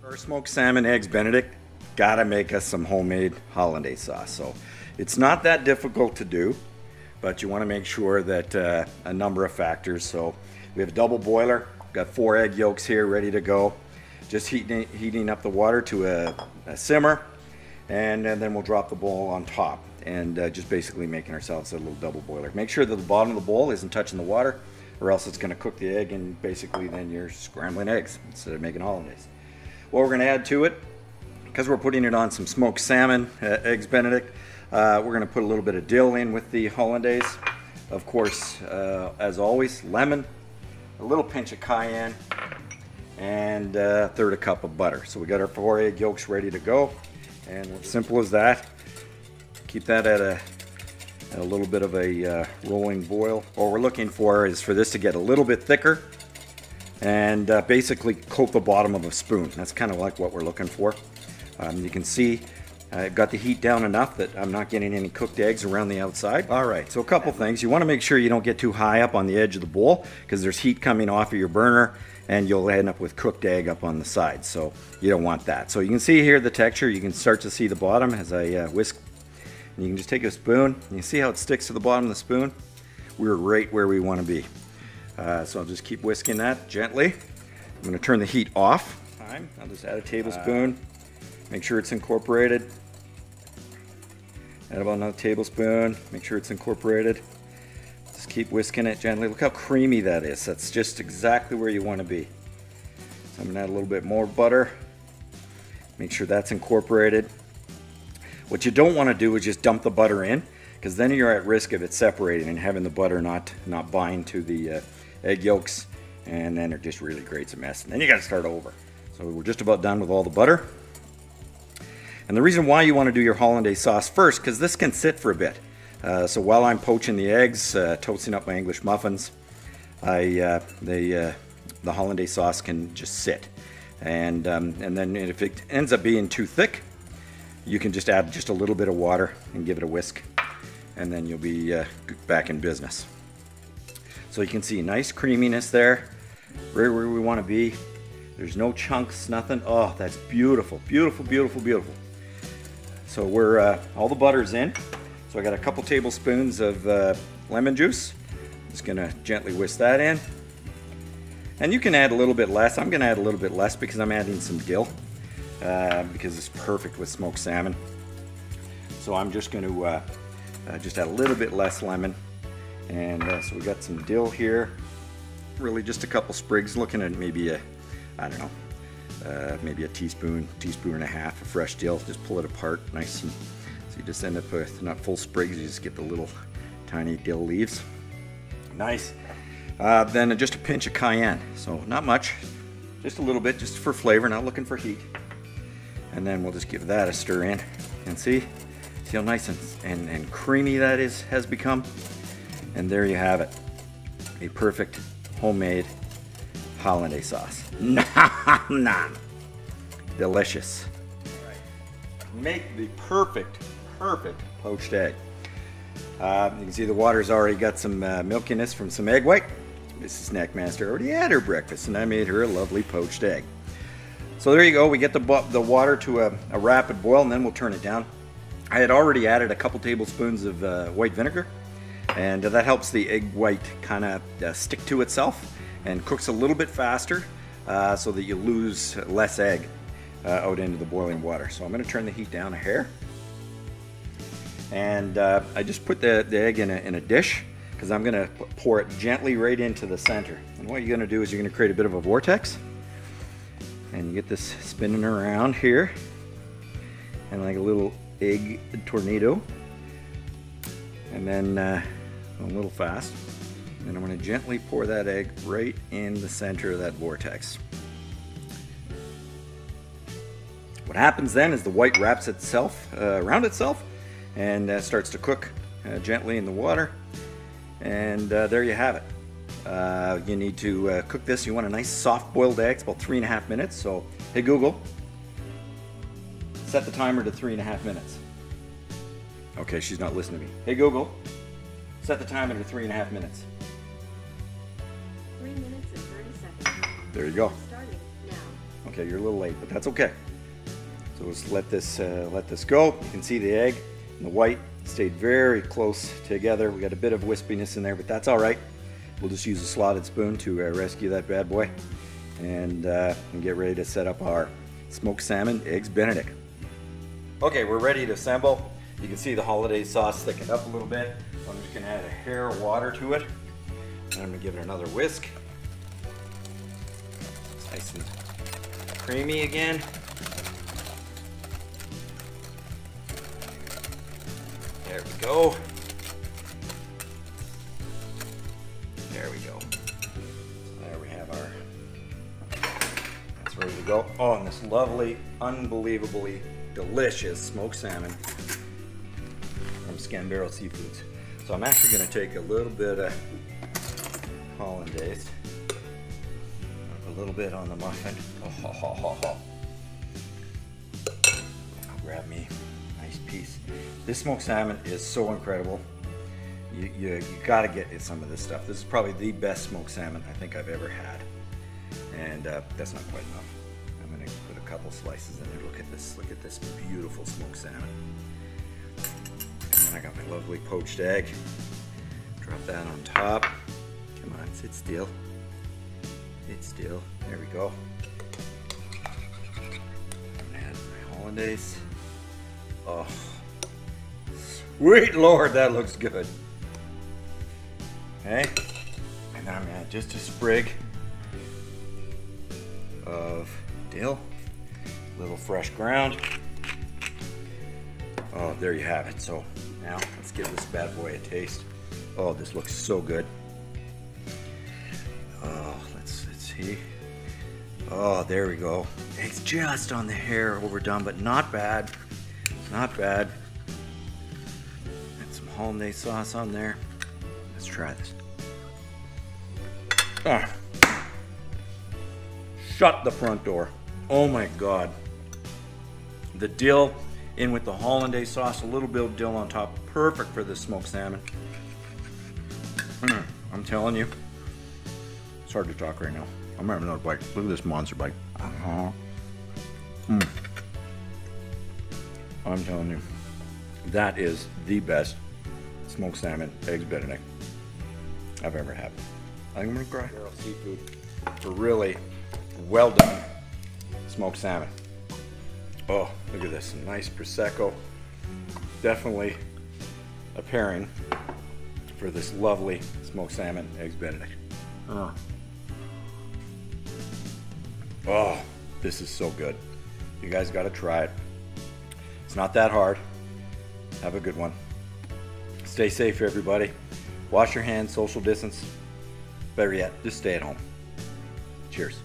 Our smoked salmon, eggs Benedict, gotta make us some homemade hollandaise sauce. So it's not that difficult to do, but you want to make sure that a number of factors. So we have a double boiler, got 4 egg yolks here ready to go. Just heating up the water to a simmer, and then we'll drop the bowl on top, and just basically making ourselves a little double boiler. Make sure that the bottom of the bowl isn't touching the water, or else it's going to cook the egg, and basically then you're scrambling eggs instead of making hollandaise. What we're going to add to it, because we're putting it on some smoked salmon, eggs Benedict, we're going to put a little bit of dill in with the hollandaise. Of course, as always, lemon, a little pinch of cayenne, and 1/3 cup of butter. So we got our 4 egg yolks ready to go, and it's simple as that. Keep that at a little bit of a rolling boil. What we're looking for is for this to get a little bit thicker, and basically coat the bottom of a spoon. That's kind of like what we're looking for. You can see I've got the heat down enough that I'm not getting any cooked eggs around the outside. All right, so a couple things. You want to make sure you don't get too high up on the edge of the bowl, because there's heat coming off of your burner, and you'll end up with cooked egg up on the side. So you don't want that. So you can see here the texture. You can start to see the bottom as I whisk. And you can just take a spoon, and you see how it sticks to the bottom of the spoon? We're right where we want to be. So I'll just keep whisking that gently. I'm going to turn the heat off. I'll just add a tablespoon. Make sure it's incorporated. Add about another tablespoon. Make sure it's incorporated. Just keep whisking it gently. Look how creamy that is. That's just exactly where you want to be. So I'm going to add a little bit more butter. Make sure that's incorporated. What you don't want to do is just dump the butter in, because then you're at risk of it separating and having the butter not bind to the egg yolks, and then it just really creates a mess. And then you got to start over. So we're just about done with all the butter. And the reason why you want to do your hollandaise sauce first, because this can sit for a bit. So while I'm poaching the eggs, toasting up my English muffins, the hollandaise sauce can just sit. And then if it ends up being too thick, you can just add just a little bit of water and give it a whisk, and then you'll be back in business. So you can see nice creaminess there, right where we want to be. There's no chunks, nothing. Oh, that's beautiful, beautiful, beautiful, beautiful. So we're all the butter's in. So I got a couple tablespoons of lemon juice. Just gonna gently whisk that in. And you can add a little bit less. I'm gonna add a little bit less because I'm adding some dill, because it's perfect with smoked salmon. So I'm just going to just add a little bit less lemon. And so we got some dill here. Really just a couple sprigs, looking at maybe I don't know, maybe a teaspoon and a half of fresh dill. Just pull it apart nice, and so you just end up with not full sprigs, you just get the little tiny dill leaves. Nice. Then just a pinch of cayenne. So not much, just a little bit, just for flavor, not looking for heat. And then we'll just give that a stir in, and see how nice and creamy that has become. And there you have it, a perfect homemade hollandaise sauce. Nom nom, delicious. Make the perfect poached egg. You can see the water's already got some milkiness from some egg white. Mrs. Snackmaster already had her breakfast, and I made her a lovely poached egg. So there you go. We get the water to a rapid boil, and then we'll turn it down. I had already added a couple tablespoons of white vinegar, and that helps the egg white kind of stick to itself and cooks a little bit faster, so that you lose less egg out into the boiling water. So I'm going to turn the heat down a hair, and I just put the egg in a dish, because I'm going to pour it gently right into the center. And what you're going to do is you're going to create a bit of a vortex. And you get this spinning around here, and like a little egg tornado. And then a little fast. And I'm going to gently pour that egg right in the center of that vortex. What happens then is the white wraps itself around itself, and starts to cook gently in the water. And there you have it. You need to cook this. You want a nice soft boiled egg. It's about 3.5 minutes. So, hey Google, set the timer to 3.5 minutes. Okay, she's not listening to me. Hey Google, set the timer to 3.5 minutes. 3 minutes and 30 seconds. There you go. Starting Okay, you're a little late, but that's okay. So let's let this go. You can see the egg and the white stayed very close together. We got a bit of wispiness in there, but that's all right. We'll just use a slotted spoon to rescue that bad boy, and get ready to set up our smoked salmon eggs Benedict. Okay, we're ready to assemble. You can see the hollandaise sauce thickened up a little bit. So I'm just gonna add a hair of water to it, and I'm gonna give it another whisk. It's nice and creamy again. There we go. There we go. There we have our, that's ready to go. Oh, and this lovely, unbelievably delicious smoked salmon from Scambaro Seafoods. So I'm actually going to take a little bit of hollandaise, a little bit on the muffin. I'll grab me a nice piece. This smoked salmon is so incredible. You got to get some of this stuff. This is probably the best smoked salmon I think I've ever had, and that's not quite enough. I'm going to put a couple slices in there. Look at this beautiful smoked salmon. And then I got my lovely poached egg. Drop that on top. Come on, sit still. Sit still. There we go. Add my hollandaise. Oh, sweet Lord, that looks good. Okay, and then I'm gonna add just a sprig of dill, a little fresh ground. Oh, there you have it. So now let's give this bad boy a taste. Oh, this looks so good. Oh, let's see. Oh, there we go. It's just on the hair overdone, but not bad. Not bad. Add some hollandaise sauce on there. Let's try this. Ah. Shut the front door. Oh my God. The dill in with the hollandaise sauce, a little bit of dill on top. Perfect for this smoked salmon. I'm telling you. It's hard to talk right now. I'm having another bite. Look at this monster bite. I'm telling you, that is the best smoked salmon eggs Benedict I've ever had. I think I'm gonna cry. Seafood for really well done smoked salmon. Oh, look at this, some nice prosecco. Definitely a pairing for this lovely smoked salmon eggs Benedict. Oh, this is so good. You guys got to try it. It's not that hard. Have a good one. Stay safe, everybody. Wash your hands, social distance. Better yet, just stay at home. Cheers.